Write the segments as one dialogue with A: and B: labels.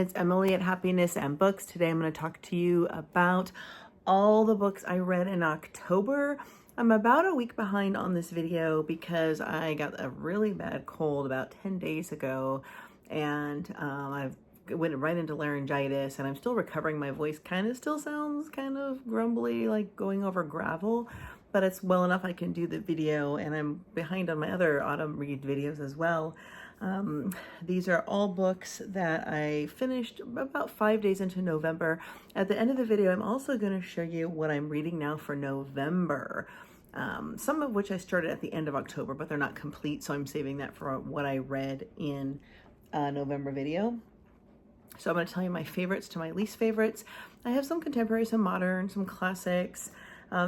A: it's Emily at Happiness and Books. Today I'm going to talk to you about all the books I read in October. I'm about a week behind on this video because I got a really bad cold about 10 days ago, and I went right into laryngitis, and I'm still recovering. My voice kind of still sounds kind of grumbly, like going over gravel, but it's well enough I can do the video, and I'm behind on my other autumn read videos as well. These are all books that I finished about 5 days into November. At the end of the video, I'm also going to show you what I'm reading now for November. Some of which I started at the end of October, but they're not complete, so I'm saving that for what I read in November video. So I'm going to tell you my favorites to my least favorites. I have some contemporary, some modern, some classics,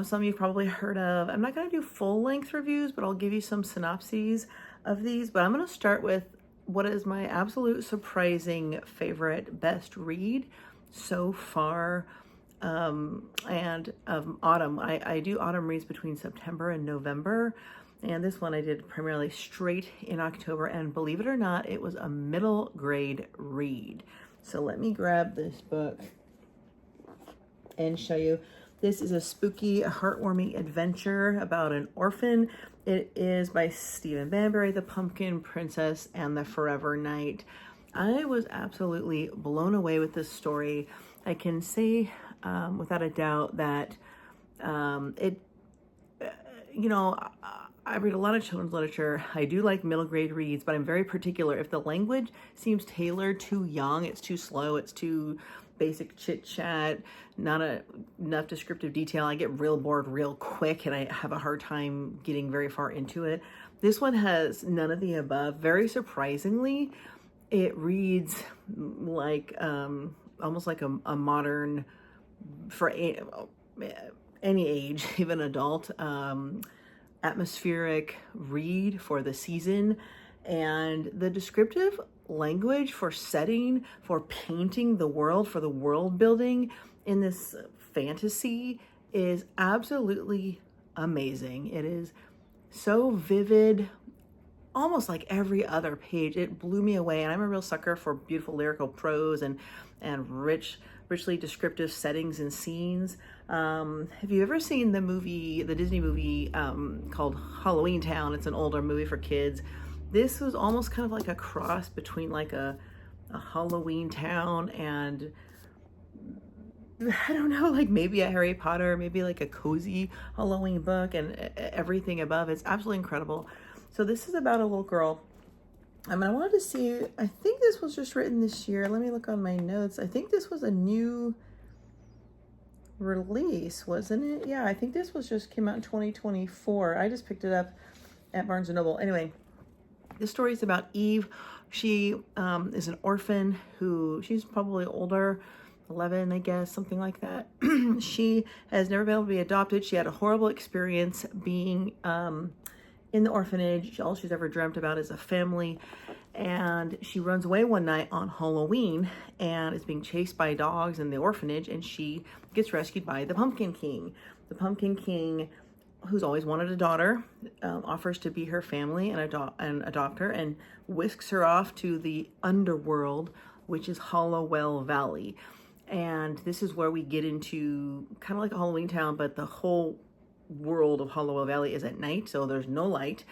A: some you've probably heard of. I'm not going to do full-length reviews, but I'll give you some synopses of these. But I'm going to start with what is my absolute surprising favorite best read so far, and of autumn. I do autumn reads between September and November, and this one I did primarily straight in October, and believe it or not, it was a middle grade read. So let me grab this book and show you. This is a spooky, heartwarming adventure about an orphan. It is by Stephen Vamypre, The Pumpkin Princess and the Forever Knight. I was absolutely blown away with this story. I can say without a doubt that I read a lot of children's literature. I do like middle grade reads, but I'm very particular. If the language seems tailored too young, it's too slow, it's too basic chit chat, not enough descriptive detail, I get real bored real quick and I have a hard time getting very far into it. This one has none of the above. Very surprisingly, it reads like almost like a modern, for any age, even adult, atmospheric read for the season. And the descriptive language for setting, for painting the world, for the world building in this fantasy is absolutely amazing. It is so vivid, almost like every other page. It blew me away, and I'm a real sucker for beautiful lyrical prose and richly descriptive settings and scenes. Have you ever seen the Disney movie called Halloween Town? It's an older movie for kids. This was almost kind of like a cross between like a Halloween Town and, I don't know, like maybe a Harry Potter, maybe like a cozy Halloween book, and everything above. It's absolutely incredible. So this is about a little girl. I wanted to see, I think this was just written this year. Let me look on my notes. I think this was a new release, wasn't it? Yeah, I think this came out in 2024. I just picked it up at Barnes & Noble. Anyway, this story is about Eve. She is an orphan she's probably older, 11, I guess, something like that. She has never been able to be adopted. She had a horrible experience being in the orphanage. All she's ever dreamt about is a family. And she runs away one night on Halloween and is being chased by dogs in the orphanage, and she gets rescued by the Pumpkin King. The Pumpkin King, who's always wanted a daughter, offers to be her family and adopt her, and whisks her off to the underworld, which is Hallow Valley. And this is where we get into kind of like a Halloween Town, but the whole world of Hallow Valley is at night, so there's no light,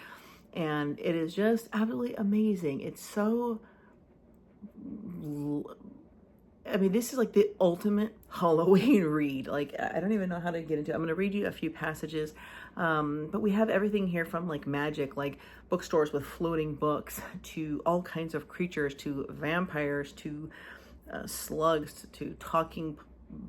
A: and it is just absolutely amazing. It's so, this is like the ultimate Halloween read. Like, I don't even know how to get into it. I'm going to read you a few passages, but we have everything here from like magic, like bookstores with floating books, to all kinds of creatures, to vampires, to slugs, to talking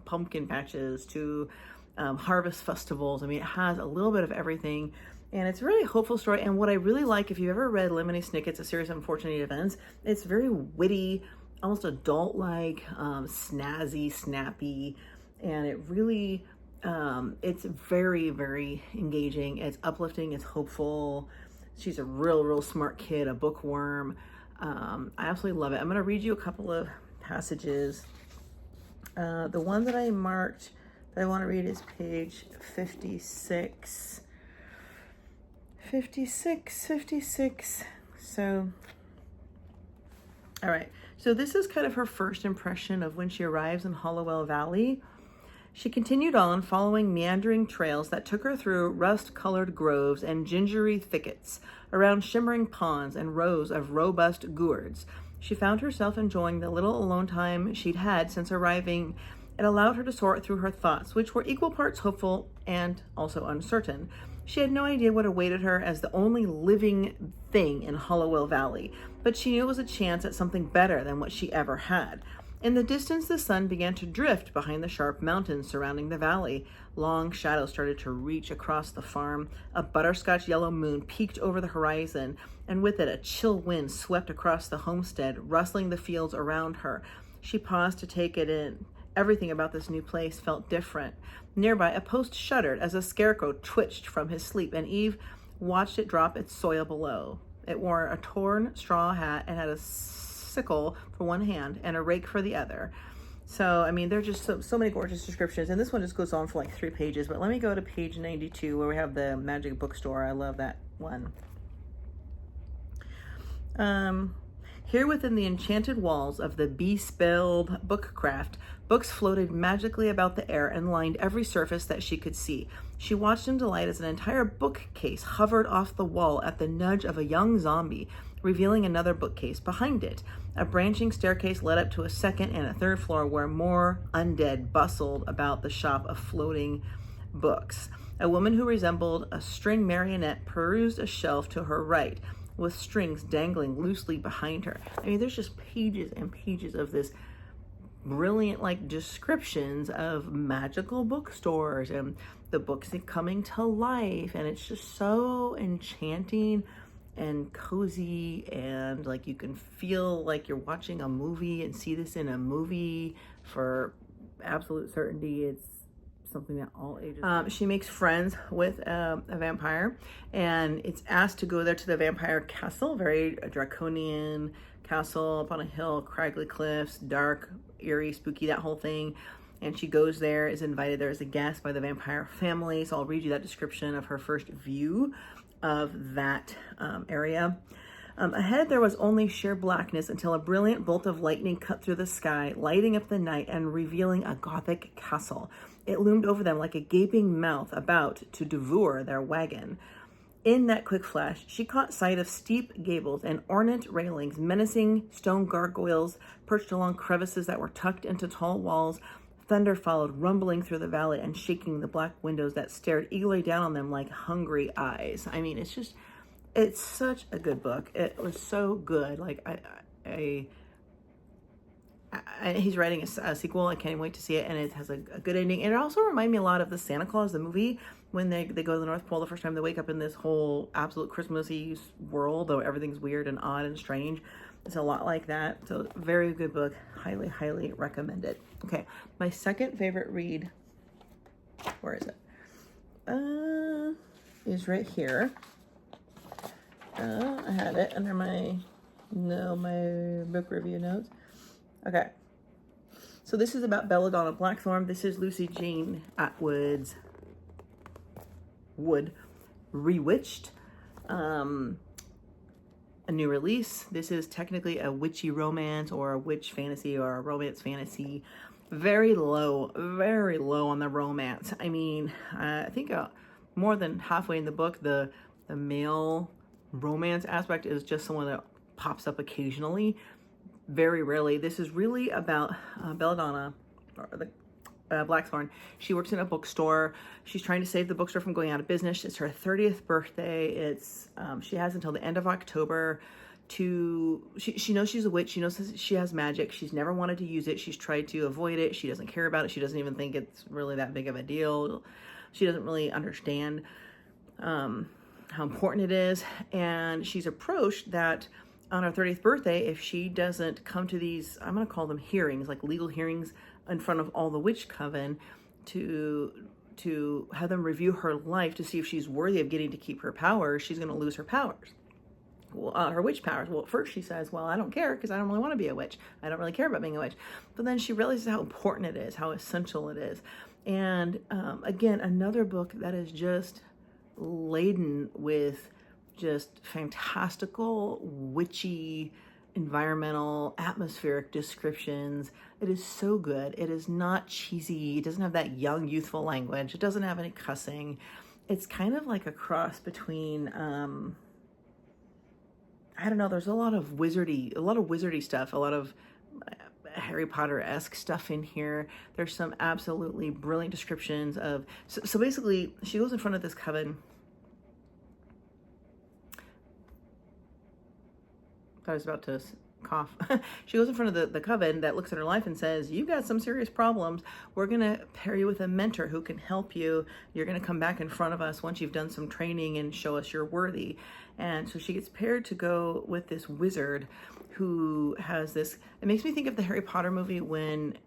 A: pumpkin patches, to harvest festivals. It has a little bit of everything, and it's a really hopeful story. And what I really like, if you've ever read Lemony Snicket's A Series of Unfortunate Events, it's very witty, almost adult-like, snazzy, snappy, and it really, it's very, very engaging. It's uplifting, it's hopeful. She's a real smart kid, a bookworm. I absolutely love it. I'm going to read you a couple of passages. The one that I marked that I want to read is page 56. 56. So, all right. So this is kind of her first impression of when she arrives in Hollowell Valley. She continued on, following meandering trails that took her through rust-colored groves and gingery thickets, around shimmering ponds and rows of robust gourds. She found herself enjoying the little alone time she'd had since arriving. It allowed her to sort through her thoughts, which were equal parts hopeful and also uncertain. She had no idea what awaited her as the only living thing in Hollowell Valley, but she knew it was a chance at something better than what she ever had. In the distance, the sun began to drift behind the sharp mountains surrounding the valley. Long shadows started to reach across the farm. A butterscotch yellow moon peeked over the horizon, and with it a chill wind swept across the homestead, rustling the fields around her. She paused to take it in. Everything about this new place felt different. Nearby, a post shuddered as a scarecrow twitched from his sleep, and Eve watched it drop its soil below. It wore a torn straw hat and had a sickle for one hand and a rake for the other. So, I mean, there are just so many gorgeous descriptions, and this one just goes on for like 3 pages, but let me go to page 92 where we have the magic bookstore. I love that one. Here within the enchanted walls of the bespelled bookcraft, books floated magically about the air and lined every surface that she could see. She watched in delight as an entire bookcase hovered off the wall at the nudge of a young zombie, revealing another bookcase behind it. A branching staircase led up to a second and a third floor where more undead bustled about the shop of floating books. A woman who resembled a string marionette perused a shelf to her right, with strings dangling loosely behind her. I mean, there's just pages and pages of this brilliant like descriptions of magical bookstores and the books coming to life, and it's just so enchanting and cozy, and like you can feel like you're watching a movie and see this in a movie for absolute certainty. It's something that all ages. She makes friends with a vampire, and it's asked to go there to the vampire castle, very draconian castle up on a hill, craggy cliffs, dark, eerie, spooky, that whole thing. And she goes there, is invited there as a guest by the vampire family. So I'll read you that description of her first view of that area. Ahead there was only sheer blackness until a brilliant bolt of lightning cut through the sky, lighting up the night and revealing a Gothic castle. It loomed over them like a gaping mouth about to devour their wagon. In that quick flash, she caught sight of steep gables and ornate railings, menacing stone gargoyles perched along crevices that were tucked into tall walls. Thunder followed, rumbling through the valley and shaking the black windows that stared eagerly down on them like hungry eyes. I mean, it's such a good book. It was so good. Like, he's writing a sequel. I can't wait to see it, and it has a good ending. And it also reminded me a lot of the Santa Claus, the movie, when they go to the North Pole the first time. They wake up in this whole absolute Christmassy world, though everything's weird and odd and strange. It's a lot like that. So very good book. Highly, highly recommend it. Okay, my second favorite read, where is it? Is right here. I had it under my book review notes. Okay. So this is about Belladonna Blackthorn. This is Lucy Jane Atwood's Rewitched. A new release. This is technically a witchy romance or a witch fantasy or a romance fantasy. Very low on the romance. I mean, I think more than halfway in the book, the male romance aspect is just someone that pops up occasionally. Very rarely. This is really about Belladonna, or the Blackthorn. She works in a bookstore. She's trying to save the bookstore from going out of business. It's her 30th birthday. It's she has until the end of October to, she knows she's a witch. She knows she has magic. She's never wanted to use it. She's tried to avoid it. She doesn't care about it. She doesn't even think it's really that big of a deal. She doesn't really understand how important it is. And she's approached that on her 30th birthday, if she doesn't come to these, I'm going to call them hearings, like legal hearings in front of all the witch coven, to have them review her life to see if she's worthy of getting to keep her powers, she's going to lose her powers. Well, her witch powers. Well, at first she says, well, I don't care because I don't really want to be a witch. I don't really care about being a witch. But then she realizes how important it is, how essential it is. And again, another book that is just laden with just fantastical, witchy, environmental, atmospheric descriptions. It is so good. It is not cheesy. It doesn't have that young, youthful language. It doesn't have any cussing. It's kind of like a cross between, I don't know, there's a lot of wizardy stuff, a lot of Harry Potter-esque stuff in here. There's some absolutely brilliant descriptions of, so basically she goes in front of this coven. I was about to cough. She goes in front of the coven that looks at her life and says, you've got some serious problems. We're going to pair you with a mentor who can help you. You're going to come back in front of us once you've done some training and show us you're worthy. And so she gets paired to go with this wizard who has this, it makes me think of the Harry Potter movie when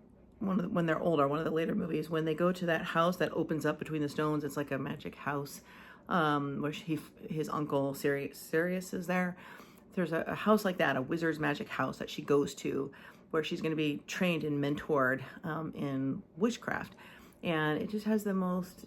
A: they're older, one of the later movies, when they go to that house that opens up between the stones. It's like a magic house where his uncle Sirius is there. There's a house like that, a wizard's magic house that she goes to, where she's going to be trained and mentored in witchcraft, and it just has the most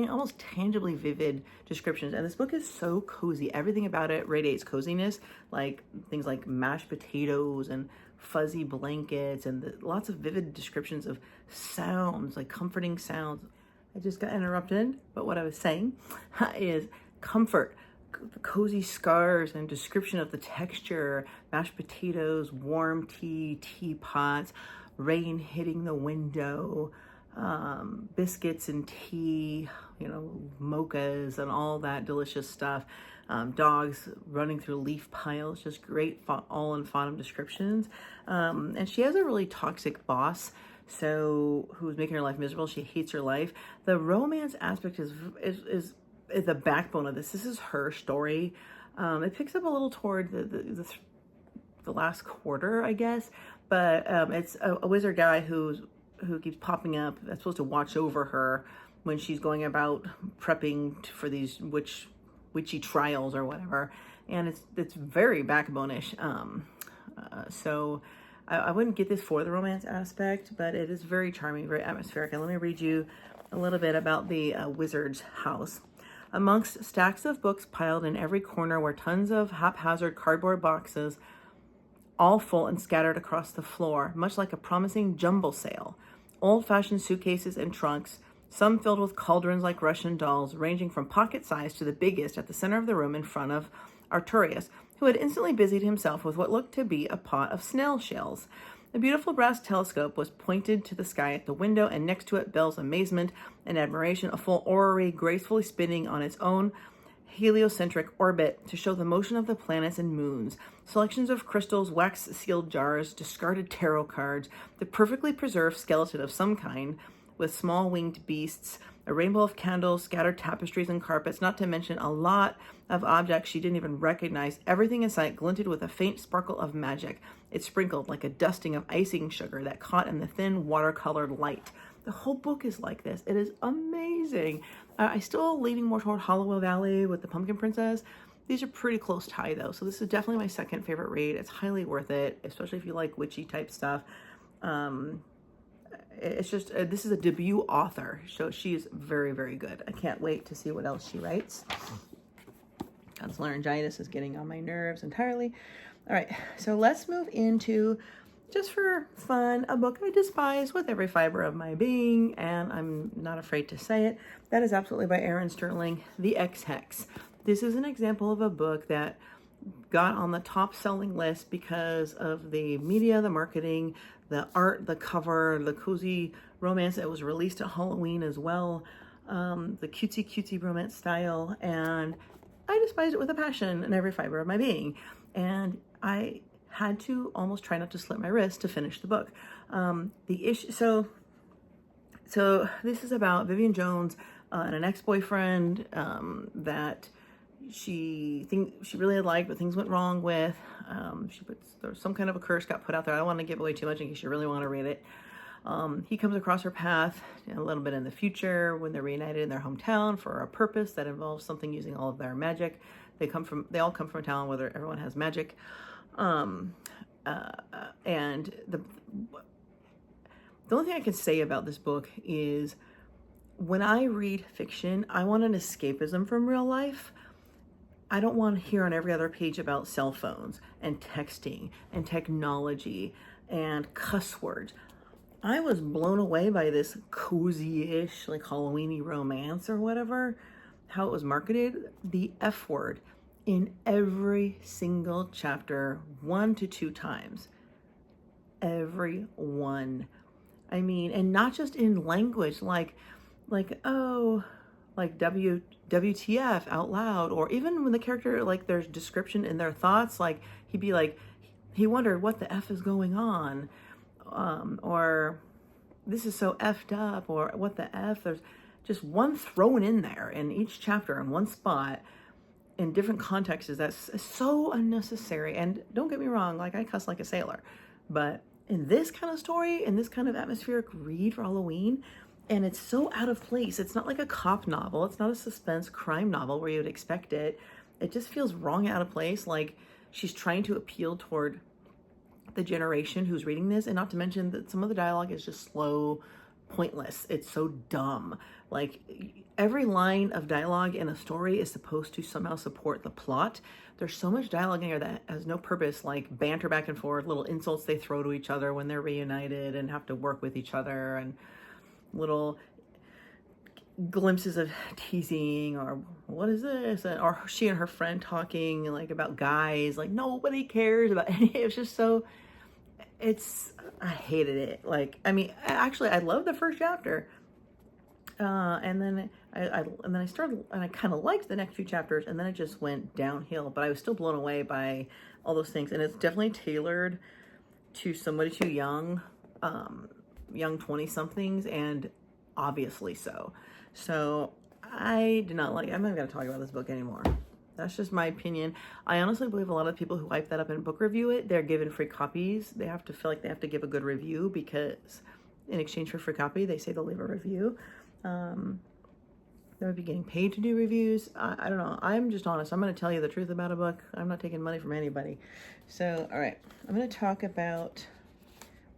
A: almost tangibly vivid descriptions. And this book is so cozy. Everything about it radiates coziness, like things like mashed potatoes and fuzzy blankets, and lots of vivid descriptions of sounds, like comforting sounds. I just got interrupted, but what I was saying is comfort. The cozy scarves and description of the texture, mashed potatoes, warm tea, teapots, rain hitting the window, biscuits and tea, mochas and all that delicious stuff, dogs running through leaf piles, just great all in Fonham descriptions. And she has a really toxic boss, who's making her life miserable. She hates her life. The romance aspect is the backbone of this. This is her story. It picks up a little toward the last quarter, I guess, but it's a wizard guy who keeps popping up that's supposed to watch over her when she's going about prepping for these witchy trials or whatever, and it's very backbone-ish. So I wouldn't get this for the romance aspect, but it is very charming, very atmospheric. And let me read you a little bit about the wizard's house. Amongst stacks of books piled in every corner were tons of haphazard cardboard boxes, all full and scattered across the floor, much like a promising jumble sale. Old-fashioned suitcases and trunks, some filled with cauldrons like Russian dolls, ranging from pocket size to the biggest at the center of the room in front of Arturius, who had instantly busied himself with what looked to be a pot of snail shells. The beautiful brass telescope was pointed to the sky at the window, and next to it, Belle's amazement and admiration, a full orrery gracefully spinning on its own heliocentric orbit to show the motion of the planets and moons, selections of crystals, wax-sealed jars, discarded tarot cards, the perfectly preserved skeleton of some kind, with small winged beasts, a rainbow of candles, scattered tapestries and carpets, not to mention a lot of objects she didn't even recognize. Everything in sight glinted with a faint sparkle of magic. It sprinkled like a dusting of icing sugar that caught in the thin watercolored light. The whole book is like this. It is amazing. I still leaning more toward Hollow Valley with the Pumpkin Princess. These are pretty close tie though, so this is definitely my second favorite read. It's highly worth it, especially if you like witchy type stuff. It's just, this is a debut author, so she is very, very good. I can't wait to see what else she writes. God's laryngitis is getting on my nerves entirely. All right, so let's move into, just for fun, a book I despise with every fiber of my being, and I'm not afraid to say it. That is absolutely by Erin Sterling, The Ex Hex. This is an example of a book that got on the top selling list because of the media, the marketing, the art, the cover, the cozy romance. It was released at Halloween as well. The cutesy romance style, and I despised it with a passion in every fiber of my being. And I had to almost try not to slip my wrist to finish the book. The issue, so this is about Vivian Jones and an ex-boyfriend that she really had liked, but things went wrong with. There was some kind of a curse got put out there. I don't want to give away too much in case you really want to read it. He comes across her path a little bit in the future when they're reunited in their hometown for a purpose that involves something using all of their magic. They all come from a town where everyone has magic. And the only thing I can say about this book is when I read fiction, I want an escapism from real life. I don't want to hear on every other page about cell phones and texting and technology and cuss words. I was blown away by this cozy-ish, like Halloween-y romance or whatever, how it was marketed. The F word in every single chapter, 1 to 2 times. Every one. I mean, and not just in language, like oh, like WTF out loud, or even when the character, like there's description in their thoughts, like he'd be like, he wondered what the F is going on, or this is so effed up, or what the F. There's just one thrown in there in each chapter in one spot in different contexts. That's so unnecessary. And don't get me wrong, like I cuss like a sailor, but in this kind of story, in this kind of atmospheric read for Halloween, and it's so out of place. It's not like a cop novel. It's not a suspense crime novel where you would expect it. It just feels wrong, out of place. Like she's trying to appeal toward the generation who's reading this, and not to mention that some of the dialogue is just slow, pointless. It's so dumb. Like every line of dialogue in a story is supposed to somehow support the plot. There's so much dialogue in here that has no purpose, like banter back and forth, little insults they throw to each other when they're reunited and have to work with each other, and little glimpses of teasing, or what is this, or she and her friend talking like about guys, like nobody cares about any. It was just so, I hated it. Like, I mean, actually I loved the first chapter, and then I started, and I kind of liked the next few chapters, and then it just went downhill. But I was still blown away by all those things, and it's definitely tailored to somebody too young, young 20-somethings, and obviously so. So I did not like it. I'm not going to talk about this book anymore. That's just my opinion. I honestly believe a lot of people who hype that up and book review it, they're given free copies. They have to feel like they have to give a good review, because in exchange for free copy, they say they'll leave a review. They would be getting paid to do reviews. I don't know. I'm just honest. I'm going to tell you the truth about a book. I'm not taking money from anybody. So, all right. I'm going to talk about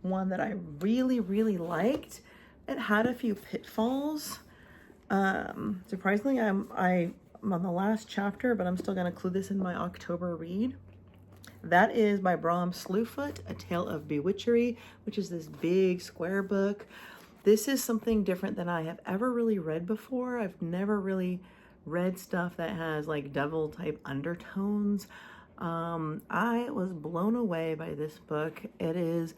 A: one that I really, really liked. It had a few pitfalls. Surprisingly, I'm on the last chapter, but I'm still going to include this in my October read. That is by Slewfoot, A Tale of Bewitchery, which is this big square book. This is something different than I have ever really read before. I've never really read stuff that has like devil type undertones. I was blown away by this book. It is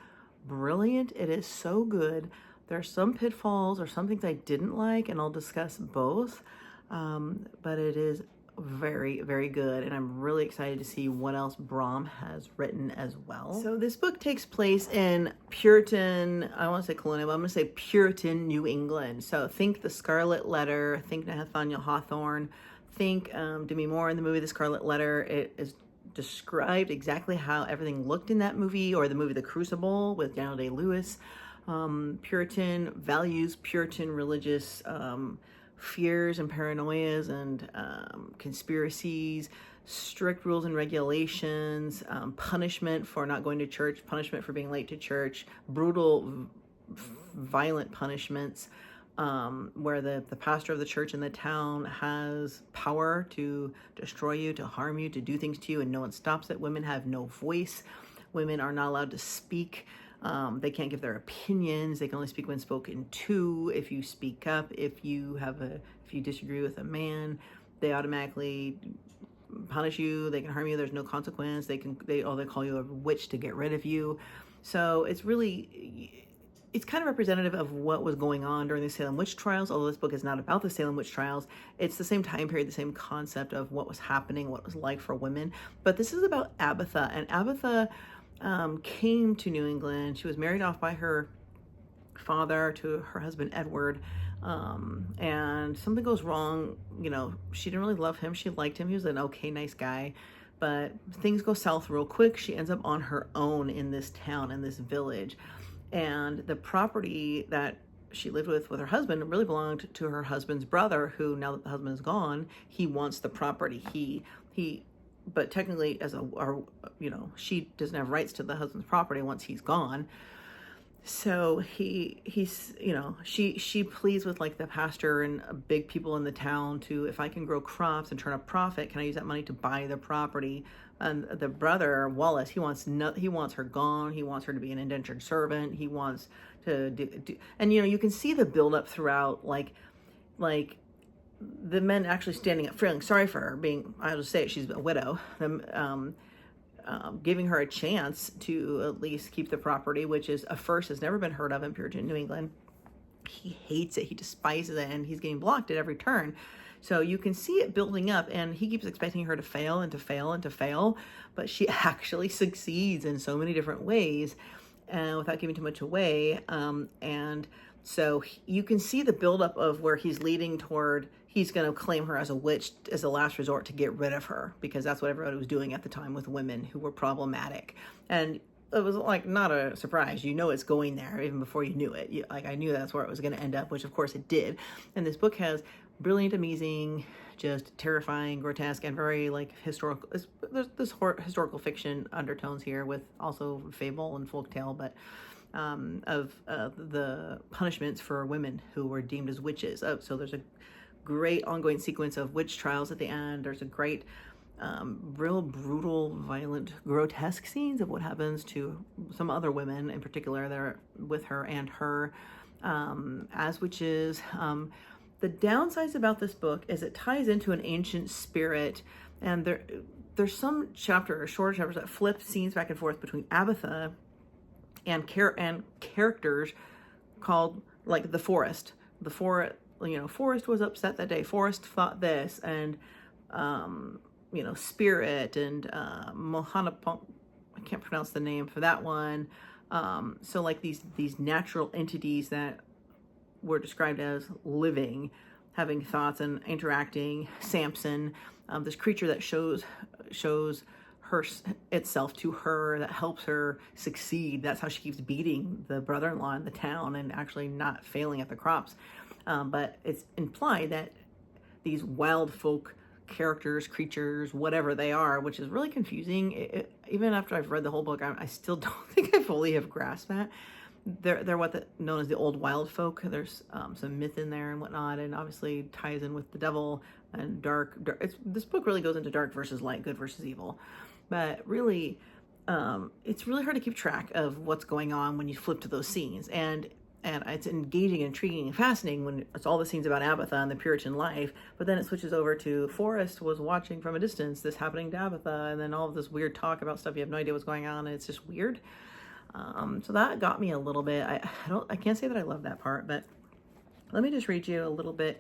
A: brilliant. It is so good. There's some pitfalls or some things I didn't like, and I'll discuss both. But it is very, very good, and I'm really excited to see what else Brom has written as well. So this book takes place in Puritan, I don't want to say colonial, but I'm going to say Puritan New England. So think The Scarlet Letter, think Nathaniel Hawthorne, think Demi Moore in the movie The Scarlet Letter. It is described exactly how everything looked in that movie, or the movie The Crucible with Daniel Day-Lewis. Puritan values, Puritan religious fears and paranoias and conspiracies, strict rules and regulations, punishment for not going to church, punishment for being late to church, brutal, violent punishments, where the pastor of the church in the town has power to destroy you, to harm you, to do things to you, and no one stops it. Women have no voice. Women are not allowed to speak. They can't give their opinions. They can only speak when spoken to. If you speak up, if you disagree with a man, they automatically punish you. They can harm you. There's no consequence. They call you a witch to get rid of you. So it's kind of representative of what was going on during the Salem witch trials. Although this book is not about the Salem witch trials, it's the same time period, the same concept of what was happening, what it was like for women. But this is about Abatha, and Abatha came to New England. She was married off by her father to her husband Edward, and something goes wrong. You know, she didn't really love him. She liked him. He was an okay, nice guy, but things go south real quick. She ends up on her own in this town, in this village, and the property that she lived with her husband really belonged to her husband's brother, who, now that the husband is gone, he wants the property. But technically, she doesn't have rights to the husband's property once he's gone. So he's, you know, she pleads with like the pastor and big people in the town to, if I can grow crops and turn a profit, can I use that money to buy the property? And the brother Wallace, he wants her gone. He wants her to be an indentured servant. He wants to do, and you know, you can see the buildup throughout, like the men actually standing up, feeling sorry for her, being, I'll just say it, she's a widow. Giving her a chance to at least keep the property, which is a first, has never been heard of in Puritan New England. He hates it, he despises it, and he's getting blocked at every turn. So you can see it building up, and he keeps expecting her to fail and to fail and to fail, but she actually succeeds in so many different ways, without giving too much away. And so you can see the buildup of where he's leading toward, he's going to claim her as a witch as a last resort to get rid of her, because that's what everybody was doing at the time with women who were problematic. And it was like not a surprise. You know it's going there even before you knew it. Like I knew that's where it was going to end up, which of course it did. And this book has brilliant, amazing, just terrifying, grotesque, and very like historical. There's this historical fiction undertones here with also fable and folktale, but of the punishments for women who were deemed as witches. So there's a great ongoing sequence of witch trials at the end. There's a great real brutal, violent, grotesque scenes of what happens to some other women in particular that are with her and her as witches. The downsides about this book is it ties into an ancient spirit, and there's some chapters, shorter chapters, that flip scenes back and forth between Abatha and characters called like the Forest. The Forest, you know, Forest was upset that day. Forest thought this, and you know, Spirit and Mohanapong, I can't pronounce the name for that one. So like these natural entities that were described as living, having thoughts and interacting. Samson, this creature that shows itself to her, that helps her succeed. That's how she keeps beating the brother-in-law in the town and actually not failing at the crops. But it's implied that these wild folk characters, creatures, whatever they are, which is really confusing. Even after I've read the whole book, I still don't think I fully have grasped that. They're known as the old wild folk. There's some myth in there and whatnot, and obviously ties in with the devil and dark. This book really goes into dark versus light, good versus evil. But really, it's really hard to keep track of what's going on when you flip to those scenes. And it's engaging, intriguing, and fascinating when it's all the scenes about Abatha and the Puritan life, but then it switches over to Forrest was watching from a distance, this happening to Abatha, and then all of this weird talk about stuff you have no idea what's going on, and it's just weird. So that got me a little bit. I can't say that I love that part, but let me just read you a little bit.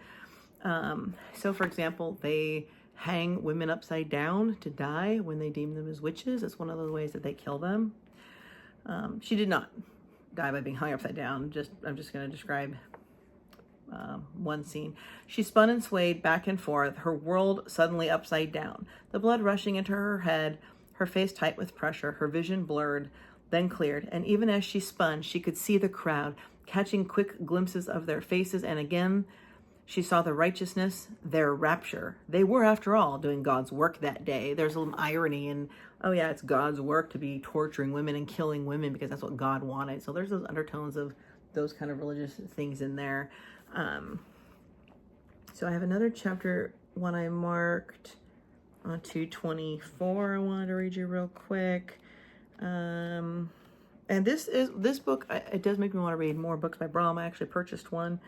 A: So for example, they hang women upside down to die when they deem them as witches. It's one of the ways that they kill them. She did not die by being hung upside down. I'm just going to describe one scene. She spun and swayed back and forth, her world suddenly upside down, the blood rushing into her head, her face tight with pressure, her vision blurred, then cleared, and even as she spun, she could see the crowd, catching quick glimpses of their faces, and again she saw the righteousness, their rapture. They were, after all, doing God's work that day. There's a little irony in, oh yeah, it's God's work to be torturing women and killing women because that's what God wanted. So there's those undertones of those kind of religious things in there. So I have another chapter, one I marked on 224. I wanted to read you real quick. And this book, it does make me want to read more books by Brahm. I actually purchased one.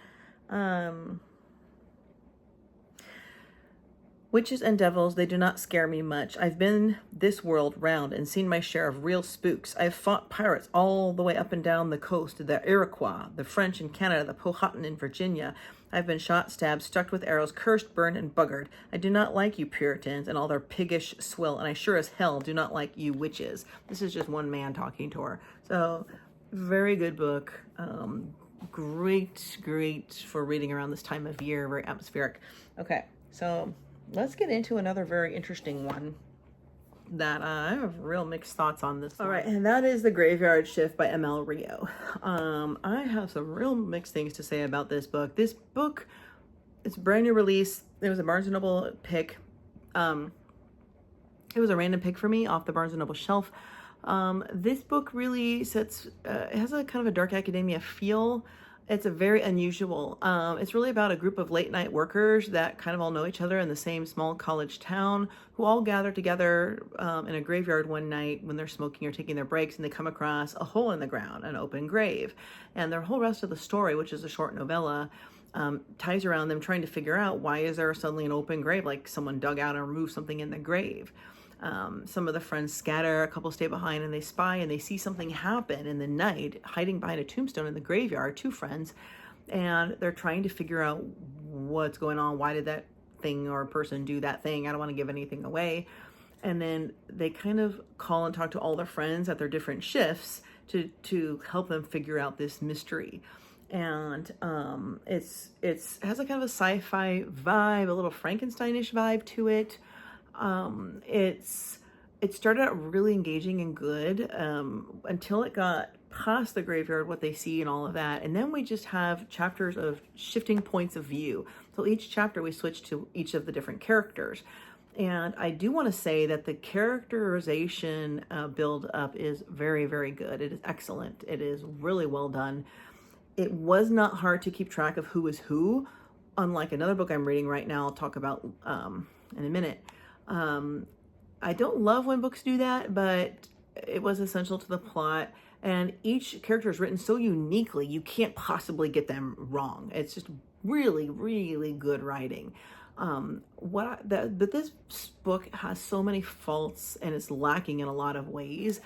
A: Witches and devils, they do not scare me much. I've been this world round and seen my share of real spooks. I've fought pirates all the way up and down the coast, the Iroquois, the French in Canada, the Powhatan in Virginia. I've been shot, stabbed, struck with arrows, cursed, burned, and buggered. I do not like you Puritans and all their piggish swill, and I sure as hell do not like you witches. This is just one man talking to her. So, very good book. Great for reading around this time of year, very atmospheric. Okay, so let's get into another very interesting one that I have real mixed thoughts on this. All right, and that is The Graveyard Shift by M.L. Rio. I have some real mixed things to say about this book. This book, it's a brand new release. It was a Barnes & Noble pick. It was a random pick for me off the Barnes & Noble shelf. This book really sets, it has a kind of a dark academia feel. It's a very unusual. It's really about a group of late night workers that kind of all know each other in the same small college town, who all gather together in a graveyard one night when they're smoking or taking their breaks, and they come across a hole in the ground, an open grave. And their whole rest of the story, which is a short novella, ties around them trying to figure out, why is there suddenly an open grave, like someone dug out and removed something in the grave. Some of the friends scatter, a couple stay behind, and they spy, and they see something happen in the night, hiding behind a tombstone in the graveyard, two friends, and they're trying to figure out what's going on. Why did that thing or person do that thing? I don't want to give anything away. And then they kind of call and talk to all their friends at their different shifts to help them figure out this mystery. And it has a kind of a sci-fi vibe, a little Frankenstein-ish vibe to it. It started out really engaging and good until it got past the graveyard, what they see and all of that. And then we just have chapters of shifting points of view. So each chapter we switch to each of the different characters. And I do want to say that the characterization build up is very, very good. It is excellent. It is really well done. It was not hard to keep track of who is who, unlike another book I'm reading right now I'll talk about in a minute. I don't love when books do that, but it was essential to the plot, and each character is written so uniquely you can't possibly get them wrong. It's just really, really good writing. But this book has so many faults, and it's lacking in a lot of ways.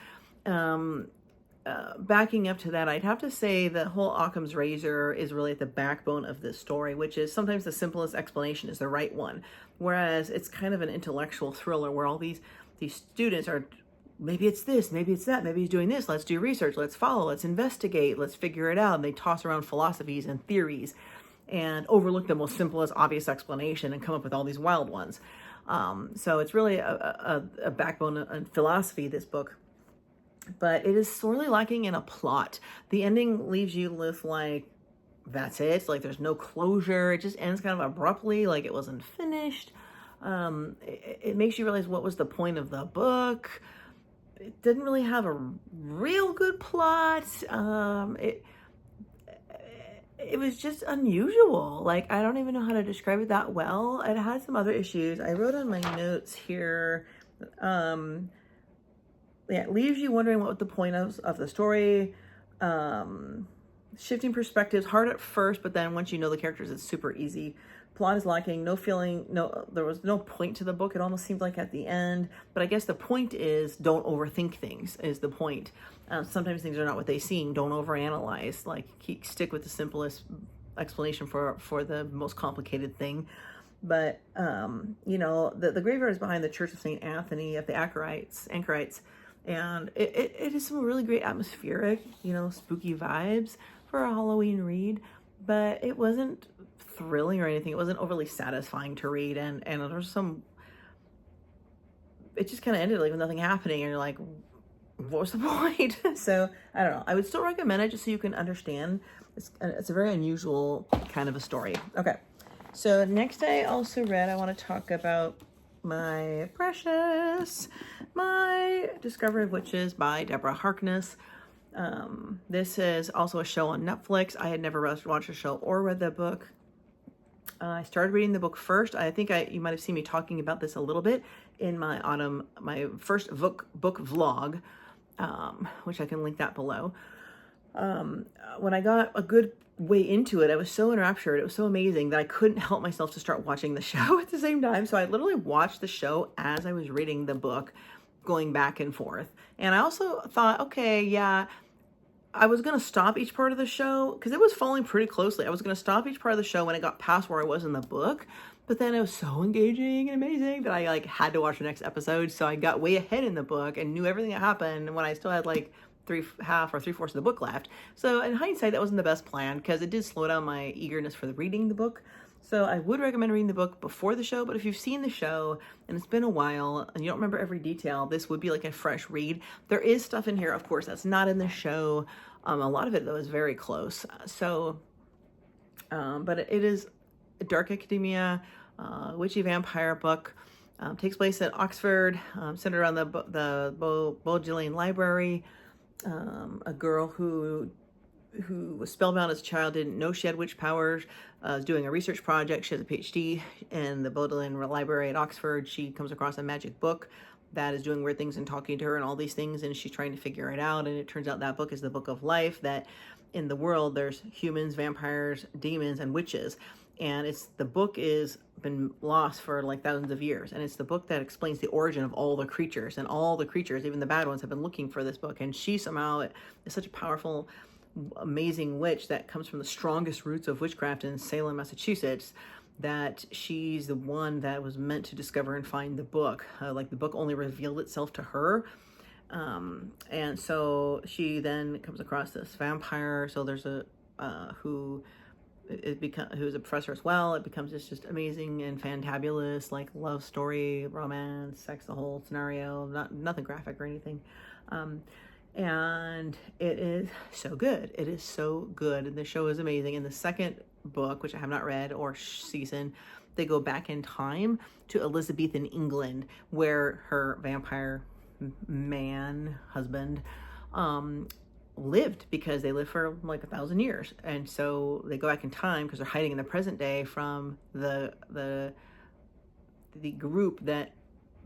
A: Backing up to that, I'd have to say the whole Occam's razor is really at the backbone of this story, which is sometimes the simplest explanation is the right one. Whereas it's kind of an intellectual thriller where all these students are, maybe it's this, maybe it's that, maybe he's doing this, let's do research, let's follow, let's investigate, let's figure it out. And they toss around philosophies and theories and overlook the most simplest, obvious explanation and come up with all these wild ones. So it's really a backbone in philosophy, this book. But it is sorely lacking in a plot. The ending leaves you with like, that's it. Like there's no closure. It just ends kind of abruptly, like it wasn't finished. It makes you realize what was the point of the book. It didn't really have a real good plot. It was just unusual. Like, I don't even know how to describe it that well. It had some other issues. I wrote on my notes here, yeah, it leaves you wondering what the point of the story. Shifting perspectives, hard at first, but then once you know the characters, it's super easy. Plot is lacking, there was no point to the book. It almost seemed like at the end, but I guess the point is don't overthink things is the point. Sometimes things are not what they seem. Don't overanalyze. Like, stick with the simplest explanation for the most complicated thing. But, the graveyard is behind the Church of St. Anthony of the Anchorites. And it is some really great atmospheric, spooky vibes for a Halloween read, but it wasn't thrilling or anything. It wasn't overly satisfying to read. And there's it just kind of ended like with nothing happening. And you're like, what was the point? So I don't know. I would still recommend it just so you can understand. It's a very unusual kind of a story. Okay. So next I also read, I want to talk about my precious, my Discovery of Witches by Deborah Harkness. This is also a show on Netflix. I had never watched a show or read the book. I started reading the book first. I think you might have seen me talking about this a little bit in my first book vlog, which I can link that below. When I got a good way into it, I was so enraptured. It was so amazing that I couldn't help myself to start watching the show at the same time. So I literally watched the show as I was reading the book, going back and forth. And I also thought, okay, yeah, I was going to stop each part of the show because it was following pretty closely. I was going to stop each part of the show when it got past where I was in the book. But then it was so engaging and amazing that I had to watch the next episode. So I got way ahead in the book and knew everything that happened when I still had half or three-fourths of the book left. So in hindsight, that wasn't the best plan because it did slow down my eagerness for reading the book. So I would recommend reading the book before the show, but if you've seen the show and it's been a while and you don't remember every detail, this would be like a fresh read. There is stuff in here, of course, that's not in the show. A lot of it, though, is very close. But it is a dark academia, witchy vampire book. Takes place at Oxford, centered around the Bodleian Library. A girl who was spellbound as a child, didn't know she had witch powers, is doing a research project. She has a PhD in the Bodleian Library at Oxford. She comes across a magic book that is doing weird things and talking to her and all these things, and she's trying to figure it out. And it turns out that book is the book of life, that in the world there's humans, vampires, demons, and witches. And the book is been lost for like thousands of years, and it's the book that explains the origin of all the creatures, and all the creatures, even the bad ones, have been looking for this book. And she somehow is such a powerful, amazing witch that comes from the strongest roots of witchcraft in Salem, Massachusetts, that she's the one that was meant to discover and find the book. Like the book only revealed itself to her. And so she then comes across this vampire. So there's a who's a professor as well. It becomes this just amazing and fantabulous, like, love story, romance, sex, the whole scenario. Nothing graphic or anything. And it is so good. It is so good. And the show is amazing. In the second book, which I have not read, or season, they go back in time to Elizabethan England, where her vampire husband lived, because they lived for like 1,000 years. And so they go back in time because they're hiding in the present day from the group that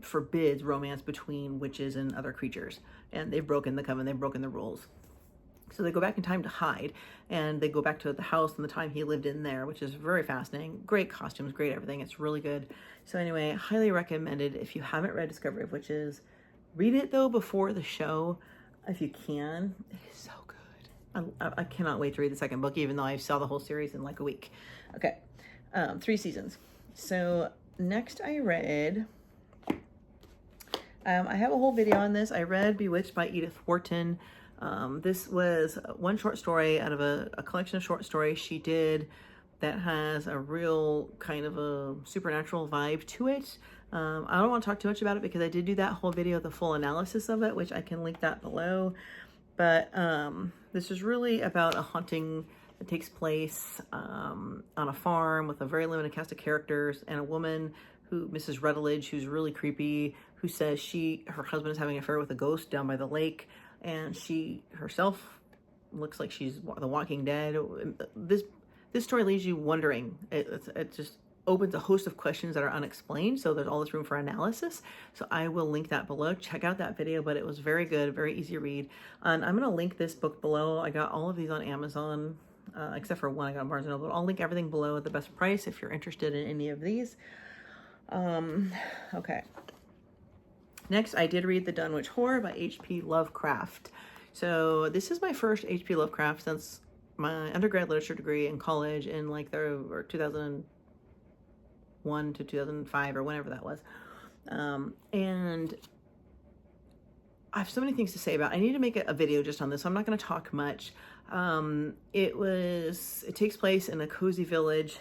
A: forbids romance between witches and other creatures. And they've broken the covenant, they've broken the rules. So they go back in time to hide, and they go back to the house and the time he lived in there, which is very fascinating. Great costumes, great everything. It's really good. So anyway, highly recommended. If you haven't read Discovery of Witches, read it though before the show, if you can. It is so good. I cannot wait to read the second book, even though I saw the whole series in like a week. Okay, 3 seasons. So next I read, I have a whole video on this. I read Bewitched by Edith Wharton. This was one short story out of a collection of short stories she did that has a real kind of a supernatural vibe to it. I don't want to talk too much about it because I did do that whole video, the full analysis of it, which I can link that below. But this is really about a haunting that takes place on a farm with a very limited cast of characters, and a woman who, Mrs. Rutledge, who's really creepy, who says her husband is having an affair with a ghost down by the lake, and she herself looks like she's the Walking Dead. This story leaves you wondering. It just opens a host of questions that are unexplained, so there's all this room for analysis. So I will link that below. Check out that video, but it was very good, very easy to read. And I'm going to link this book below. I got all of these on Amazon, except for one I got on Barnes & Noble. I'll link everything below at the best price if you're interested in any of these. Okay. Next, I did read The Dunwich Horror by H.P. Lovecraft. So this is my first H.P. Lovecraft since my undergrad literature degree in college in like 2001 to 2005 or whenever that was. And I have so many things to say about it. I need to make a video just on this, so I'm not going to talk much. It takes place in a cozy village.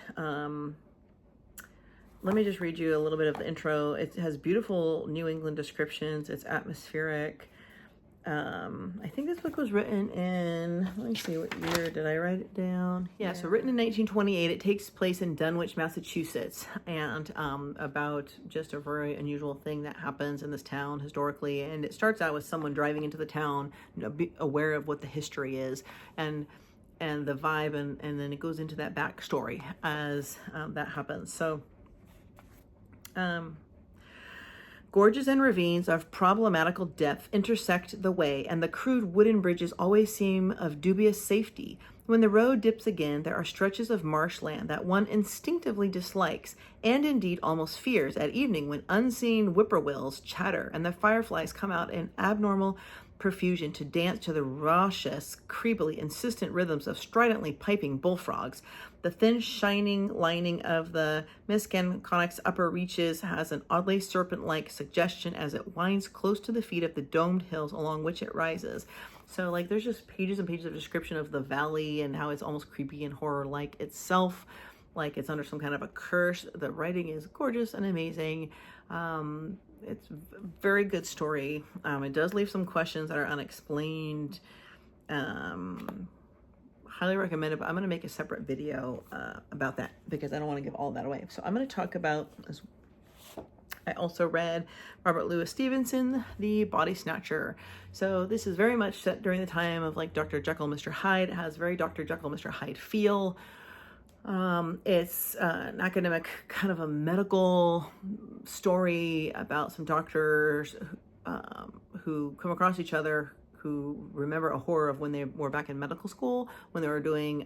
A: Let me just read you a little bit of the intro. It has beautiful New England descriptions. It's atmospheric. I think this book was written in, let me see, what year did I write it down? Yeah, so written in 1928. It takes place in Dunwich, Massachusetts, and about just a very unusual thing that happens in this town historically. And it starts out with someone driving into the town, be aware of what the history is and the vibe, and then it goes into that backstory as that happens. So gorges and ravines of problematical depth intersect the way, and the crude wooden bridges always seem of dubious safety. When the road dips again, there are stretches of marshland that one instinctively dislikes, and indeed almost fears at evening, when unseen whippoorwills chatter and the fireflies come out in abnormal profusion to dance to the raucous, creepily insistent rhythms of stridently piping bullfrogs. The thin, shining lining of the Miscanconix's upper reaches has an oddly serpent-like suggestion as it winds close to the feet of the domed hills along which it rises. So, like, there's just pages and pages of description of the valley and how it's almost creepy and horror-like itself, like it's under some kind of a curse. The writing is gorgeous and amazing. It's a very good story. It does leave some questions that are unexplained. Highly recommend it, but I'm going to make a separate video about that because I don't want to give all that away. So I'm going to talk about I also read Robert Louis Stevenson, The Body Snatcher. So this is very much set during the time of like Dr. Jekyll, Mr. Hyde. It has very Dr. Jekyll, Mr. Hyde feel. It's an academic kind of a medical story about some doctors who come across each other, who remember a horror of when they were back in medical school, when they were doing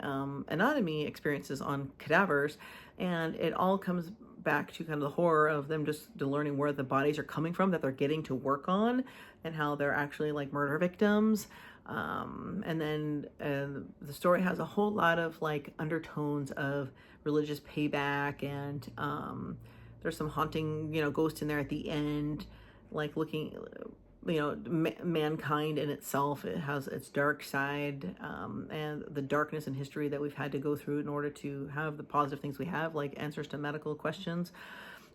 A: anatomy experiences on cadavers. And it all comes back to kind of the horror of them just learning where the bodies are coming from that they're getting to work on, and how they're actually like murder victims. And then the story has a whole lot of like undertones of religious payback, and there's some haunting, ghost in there at the end, like looking, mankind in itself. It has its dark side, and the darkness and history that we've had to go through in order to have the positive things we have, like answers to medical questions.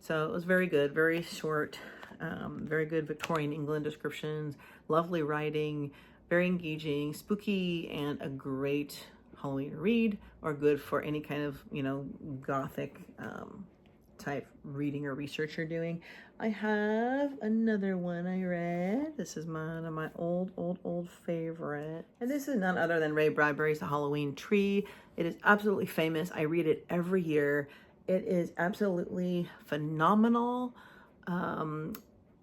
A: So it was very good, very short, very good Victorian England descriptions, lovely writing, very engaging, spooky, and a great Halloween read, or good for any kind of, gothic type reading or research you're doing. I have another one I read. This is one of my old favorite. And this is none other than Ray Bradbury's The Halloween Tree. It is absolutely famous. I read it every year. It is absolutely phenomenal.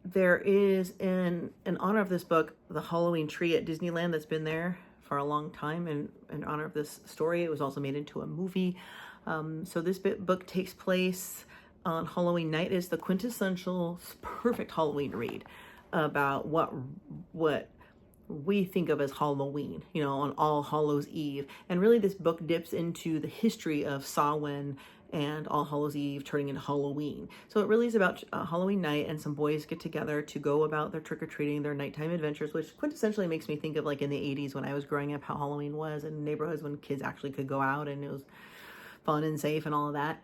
A: There is, in honor of this book, the Halloween tree at Disneyland that's been there for a long time. And in honor of this story, it was also made into a movie. So this book takes place on Halloween night. Is the quintessential perfect Halloween read about what we think of as Halloween, on All Hallows Eve. And really this book dips into the history of Samhain and All Hallows Eve turning into Halloween. So it really is about Halloween night, and some boys get together to go about their trick-or-treating, their nighttime adventures, which quintessentially makes me think of like in the 80s when I was growing up, how Halloween was in neighborhoods when kids actually could go out and it was fun and safe and all of that.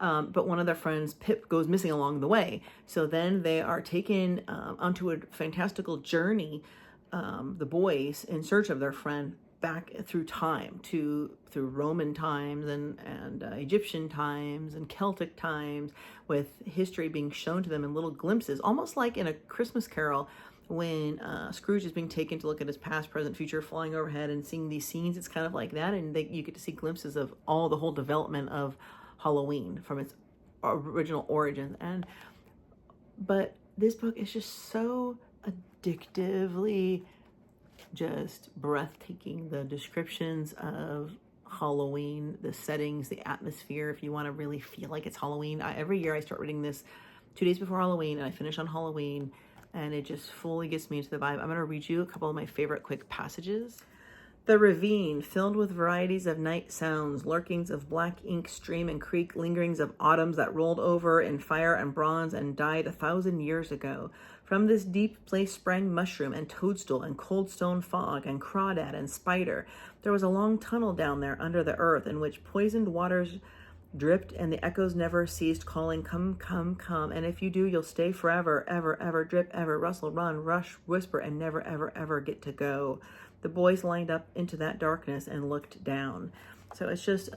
A: But one of their friends, Pip, goes missing along the way. So then they are taken onto a fantastical journey, the boys, in search of their friend back through time, through Roman times and Egyptian times and Celtic times, with history being shown to them in little glimpses, almost like in A Christmas Carol, when Scrooge is being taken to look at his past, present, future, flying overhead and seeing these scenes. It's kind of like that, and you get to see glimpses of the whole development of Halloween from its original origins. But this book is just so addictively just breathtaking. The descriptions of Halloween, the settings, the atmosphere, if you want to really feel like it's Halloween. Every year I start reading this 2 days before Halloween, and I finish on Halloween, and it just fully gets me into the vibe. I'm going to read you a couple of my favorite quick passages. The ravine, filled with varieties of night sounds, lurkings of black ink, stream and creek, lingerings of autumns that rolled over in fire and bronze and died 1,000 years ago. From this deep place sprang mushroom and toadstool and cold stone fog and crawdad and spider. There was a long tunnel down there under the earth in which poisoned waters dripped, and the echoes never ceased calling, come, come, come, and if you do, you'll stay forever, ever, ever, drip, ever, rustle, run, rush, whisper, and never, ever, ever get to go. The boys lined up into that darkness and looked down. So it's just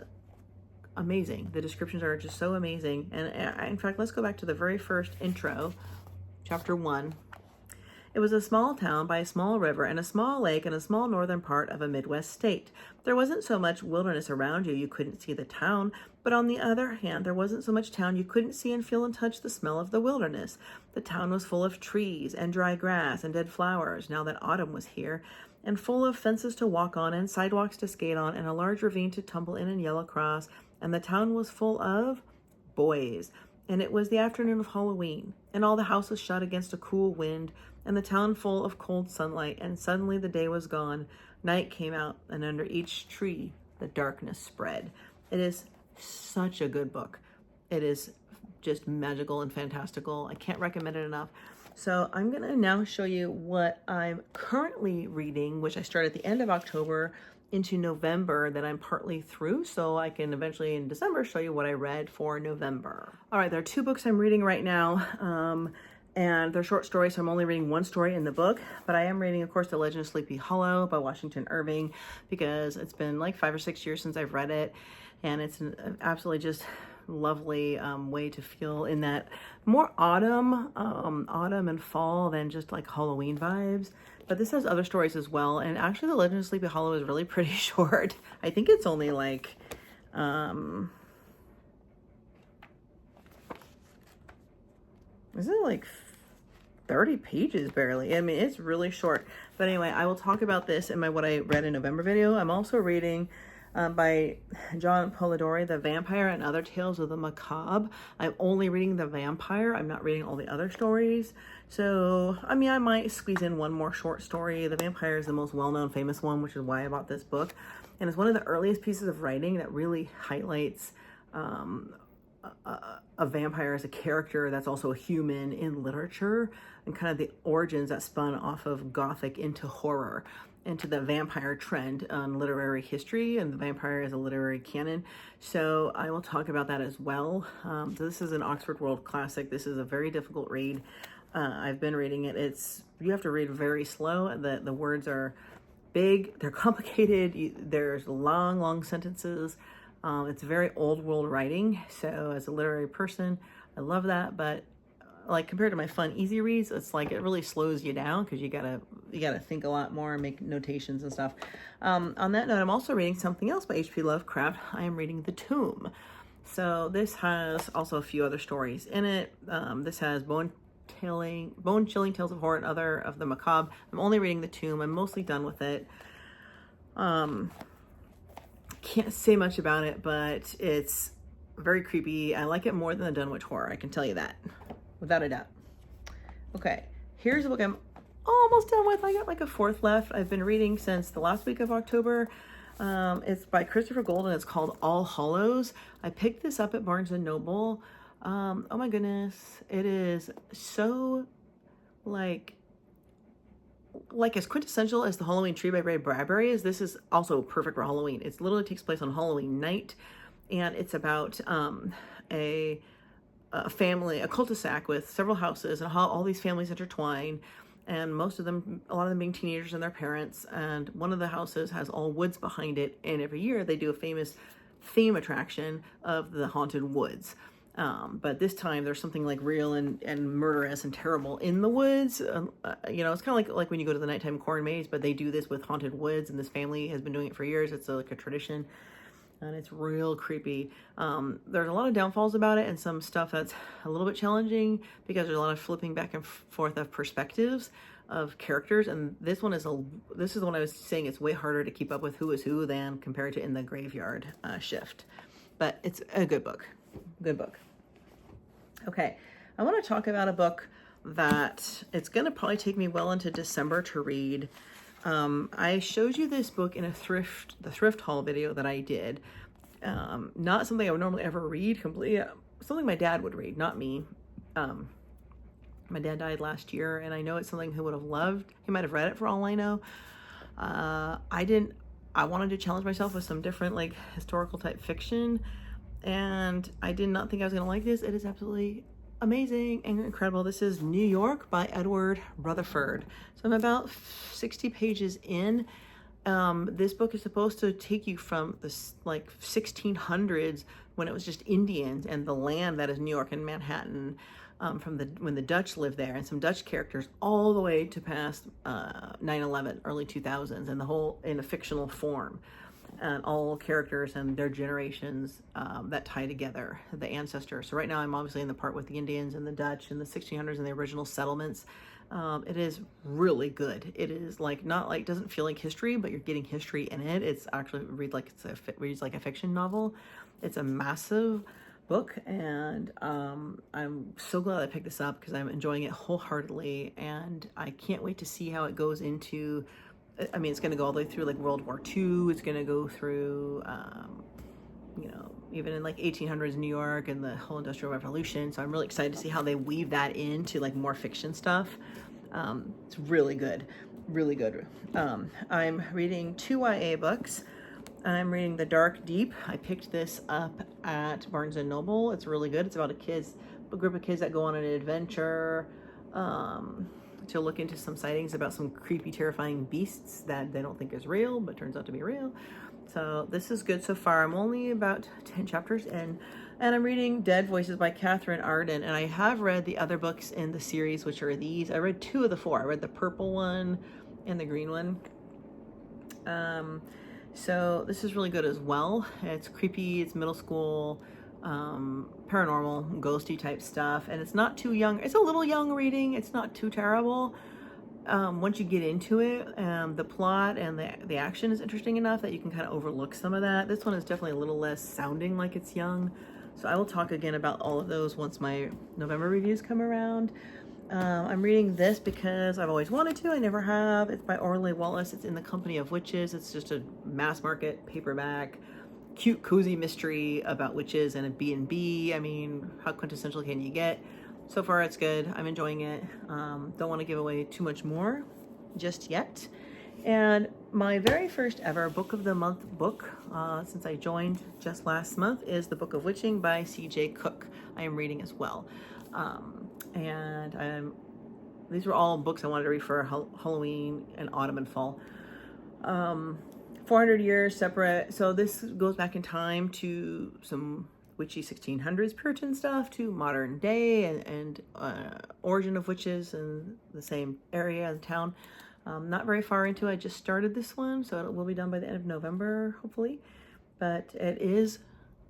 A: amazing. The descriptions are just so amazing. And in fact, let's go back to the very first intro, chapter 1. It was a small town by a small river and a small lake in a small northern part of a Midwest state. There wasn't so much wilderness around you couldn't see the town, but on the other hand, there wasn't so much town you couldn't see and feel and touch the smell of the wilderness. The town was full of trees and dry grass and dead flowers, now that autumn was here, and full of fences to walk on and sidewalks to skate on and a large ravine to tumble in and yell across, and the town was full of boys. And it was the afternoon of Halloween, and all the houses shut against a cool wind, and the town full of cold sunlight, and suddenly the day was gone. Night came out, and under each tree the darkness spread. It is such a good book. It is just magical and fantastical. I can't recommend it enough. So I'm going to now show you what I'm currently reading, which I started at the end of October into November, that I'm partly through, so I can eventually in December show you what I read for November. All right, there are 2 books I'm reading right now, and they're short stories, so I'm only reading one story in the book, but I am reading, of course, The Legend of Sleepy Hollow by Washington Irving, because it's been like 5 or 6 years since I've read it, and it's an absolutely just lovely way to feel in that more autumn and fall than just like Halloween vibes. But this has other stories as well. And actually the Legend of Sleepy Hollow is really pretty short. I think it's only like, is it like 30 pages barely? I mean, it's really short. But anyway, I will talk about this in my what I read in November video. I'm also reading by John Polidori, The Vampire and Other Tales of the Macabre. I'm only reading The Vampire. I'm not reading all the other stories. So, I mean, I might squeeze in one more short story. The Vampire is the most well-known, famous one, which is why I bought this book. And it's one of the earliest pieces of writing that really highlights a vampire as a character that's also a human in literature, and kind of the origins that spun off of Gothic into horror, into the vampire trend on literary history, and the vampire as a literary canon. So I will talk about that as well. So this is an Oxford World Classic. This is a very difficult read. I've been reading it. You have to read very slow. The words are big, they're complicated, there's long sentences. It's very old world writing. So as a literary person, I love that. But like compared to my fun, easy reads, it's like it really slows you down because you gotta think a lot more and make notations and stuff. On that note, I'm also reading something else by H.P. Lovecraft. I am reading The Tomb. So this has also a few other stories in it. This has bone-chilling tales of horror and other of the macabre. I'm only reading The Tomb. I'm mostly done with it. Can't say much about it, but it's very creepy. I like it more than the Dunwich Horror. I can tell you that, without a doubt. Okay, here's a book I'm almost done with. I got like a fourth left. I've been reading since the last week of October. It's by Christopher Gold and it's called All Hallows. I picked this up at Barnes & Noble. Oh my goodness. It is so like as quintessential as the Halloween Tree by Ray Bradbury is. This is also perfect for Halloween. It literally takes place on Halloween night, and it's about a family, a cul-de-sac with several houses, and how all these families intertwine, and a lot of them being teenagers and their parents. And one of the houses has all woods behind it, and every year they do a famous theme attraction of the haunted woods. But this time there's something like real and murderous and terrible in the woods. You know, it's kind of like when you go to the nighttime corn maze, but they do this with haunted woods, and this family has been doing it for years. It's like a tradition, and it's real creepy. There's a lot of downfalls about it and some stuff that's a little bit challenging because there's a lot of flipping back and forth of perspectives of characters. And this is the one I was saying it's way harder to keep up with who is who than compared to In the Graveyard Shift. But it's a good book. Good book. Okay, I want to talk about a book that it's going to probably take me well into December to read. I showed you this book in the thrift haul video that I did. Not something I would normally ever read completely. Something my dad would read, not me. My dad died last year, and I know it's something he would have loved. He might have read it for all I know. I didn't. I wanted to challenge myself with some different like historical type fiction. And I did not think I was going to like this. It is absolutely amazing and incredible. This is New York by Edward Rutherford. So I'm about 60 pages in. This book is supposed to take you from the like 1600s when it was just Indians and the land that is New York and Manhattan, when the Dutch lived there, and some Dutch characters, all the way to past 9/11, early 2000s, and the whole in a fictional form. And all characters and their generations that tie together, the ancestors. So right now I'm obviously in the part with the Indians and the Dutch and the 1600s and the original settlements. It is really good. It is like doesn't feel like history, but you're getting history in it. It's actually reads like a fiction novel. It's a massive book, and I'm so glad I picked this up because I'm enjoying it wholeheartedly, and I can't wait to see how it goes into. I mean, it's going to go all the way through like World War II. It's going to go through, you know, even in like 1800s New York and the whole Industrial Revolution. So I'm really excited to see how they weave that into like more fiction stuff. It's really good, really good. I'm reading 2 YA books. I'm reading The Darkdeep. I picked this up at Barnes & Noble. It's really good. It's about a group of kids that go on an adventure to look into some sightings about some creepy, terrifying beasts that they don't think is real, but turns out to be real. So this is good so far. I'm only about 10 chapters in, and I'm reading Dead Voices by Catherine Arden, and I have read the other books in the series, which are these. I read 2 of the 4. I read the purple one and the green one. So this is really good as well. It's creepy, it's middle school, paranormal, ghosty type stuff, and it's not too young. It's a little young reading. It's not too terrible. Once you get into it, the plot and the action is interesting enough that you can kind of overlook some of that. This one is definitely a little less sounding like it's young. So I will talk again about all of those once my November reviews come around. I'm reading this because I've always wanted to. I never have. It's by Orley Wallace. It's In the Company of Witches. It's just a mass market paperback, cute, cozy mystery about witches and a B&B. I mean, how quintessential can you get? So far, it's good. I'm enjoying it. Don't want to give away too much more just yet. And my very first ever Book of the Month book, since I joined just last month, is The Book of Witching by C.J. Cook. I am reading as well. These were all books I wanted to read for Halloween and autumn and fall. 400 years separate. So this goes back in time to some witchy 1600s Puritan stuff to modern day and origin of witches in the same area and town. Not very far into it. I just started this one, so it will be done by the end of November, hopefully. But it is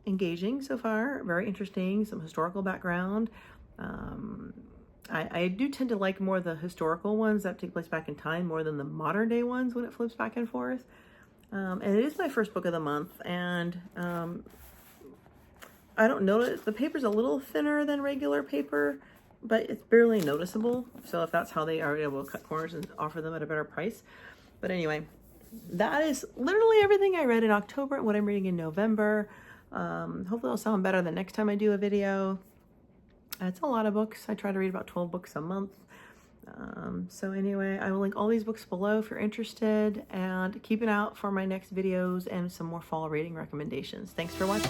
A: engaging so far, very interesting, some historical background. I do tend to like more the historical ones that take place back in time more than the modern day ones when it flips back and forth. And it is my first book of the month, and I don't notice, the paper's a little thinner than regular paper, but it's barely noticeable. So if that's how they are able to cut corners and offer them at a better price. But anyway, that is literally everything I read in October and what I'm reading in November. Hopefully it'll sound better the next time I do a video. It's a lot of books. I try to read about 12 books a month. So anyway, I will link all these books below if you're interested, and keep an eye out for my next videos and some more fall reading recommendations. Thanks for watching.